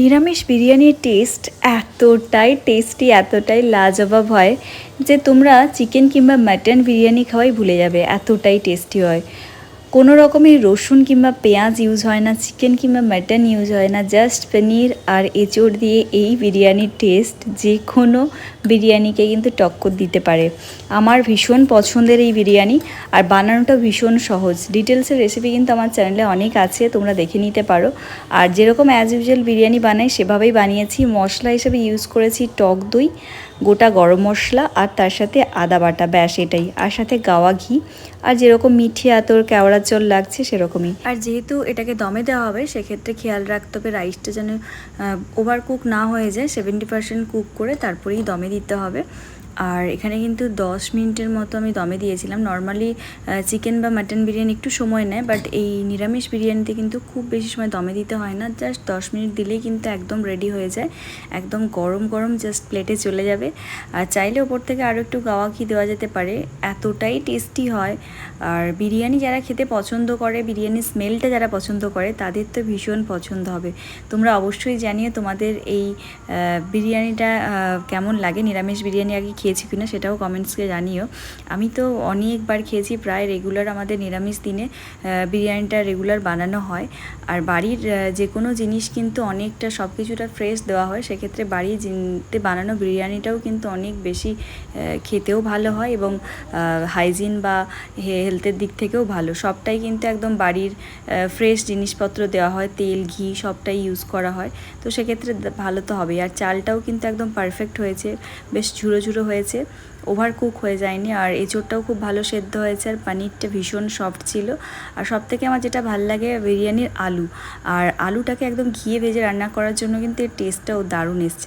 নিরামিষ বিরিয়ানির টেস্ট এতটাই টেস্টি, এতটাই লাজবাব হয় যে তোমরা চিকেন কিংবা মাটন বিরিয়ানি খাওয়াই ভুলে যাবে, এতটাই টেস্টি হয়। কোনো রকমের রসুন কিংবা পেঁয়াজ ইউজ হয় না, চিকেন কিংবা মাটন ইউজ হয় না, জাস্ট পনির আর এঁচোড় দিয়ে এই বিরিয়ানির টেস্ট যে কোনো বিরিয়ানিকে কিন্তু টক্কর দিতে পারে। আমার ভীষণ পছন্দের এই বিরিয়ানি, আর বানানোটা ভীষণ সহজ। ডিটেলসের রেসিপি কিন্তু আমার চ্যানেলে অনেক আছে, তোমরা দেখে নিতে পারো। আর যেরকম অ্যাজ ইউজুয়াল বিরিয়ানি বানাই সেভাবেই বানিয়েছি। মশলা হিসেবে ইউজ করেছি টক দই, গোটা গরম মশলা, আর তার সাথে আদা বাটা, ব্যাস এটাই। আর সাথে গাওয়া ঘি, আর যেরকম মিঠে আতর কেওড়া জল লাগছে সেরকমই। আর যেহেতু এটাকে দমে দেওয়া হবে সেক্ষেত্রে খেয়াল রাখতে হবে রাইসটা যেন ওভার কুক না হয়ে যায়। 70% কুক করে তারপরেই দমে দিতে হবে। আর এখানে কিন্তু 10 মিনিটের মতো আমি দমে দিয়েছিলাম। নর্মালি চিকেন বা মাটন বিরিয়ানি একটু সময় নেয়, বাট এই নিরামিষ বিরিয়ানিতে কিন্তু খুব বেশি সময় দমে দিতে হয় না। জাস্ট 10 মিনিট দিলেই কিন্তু একদম রেডি হয়ে যায়, একদম গরম গরম জাস্ট প্লেটে চলে যাবে। আর চাইলে ওপর থেকে আরও একটু গাওয়া ঘি দেওয়া যেতে পারে, এতটাই টেস্টি হয়। আর বিরিয়ানি যারা খেতে পছন্দ করে, বিরিয়ানির স্মেলটা যারা পছন্দ করে, তাদের তো ভীষণ পছন্দ হবে। তোমরা অবশ্যই জানিও তোমাদের এই বিরিয়ানিটা কেমন লাগে। নিরামিষ বিরিয়ানি আগে খেয়েছি কিনা সেটাও কমেন্টসকে জানিও। আমি তো অনেকবার খেয়েছি, প্রায় রেগুলার আমাদের নিরামিষ দিনে বিরিয়ানিটা রেগুলার বানানো হয়। আর বাড়ির যে কোনো জিনিস কিন্তু অনেকটা সব কিছুটা ফ্রেশ দেওয়া হয়, সেক্ষেত্রে বাড়িতে বানানো বিরিয়ানিটাও কিন্তু অনেক বেশি খেতেও ভালো হয় এবং হাইজিন বা হেলথের দিক থেকেও ভালো। সবটাই কিন্তু একদম বাড়ির ফ্রেশ জিনিসপত্র দেওয়া হয়, তেল ঘি সবটাই ইউজ করা হয়, তো সেক্ষেত্রে ভালো তো হবেই। আর চালটাও কিন্তু একদম পারফেক্ট হয়েছে, বেশ ঝুরো ঝুরো হয়েছে, ওভার কুক হয়ে যায়নি। আর এঁচোড়টাও খুব ভালো সেদ্ধ হয়েছে, আর পনিরটা ভীষণ সফট ছিল। আর সবথেকে আমার যেটা ভালো লাগে বিরিয়ানির আলু, আর আলুটাকে একদম ঘিয়ে ভেজে রান্না করার জন্য কিন্তু এর টেস্টটাও দারুণ এসছে।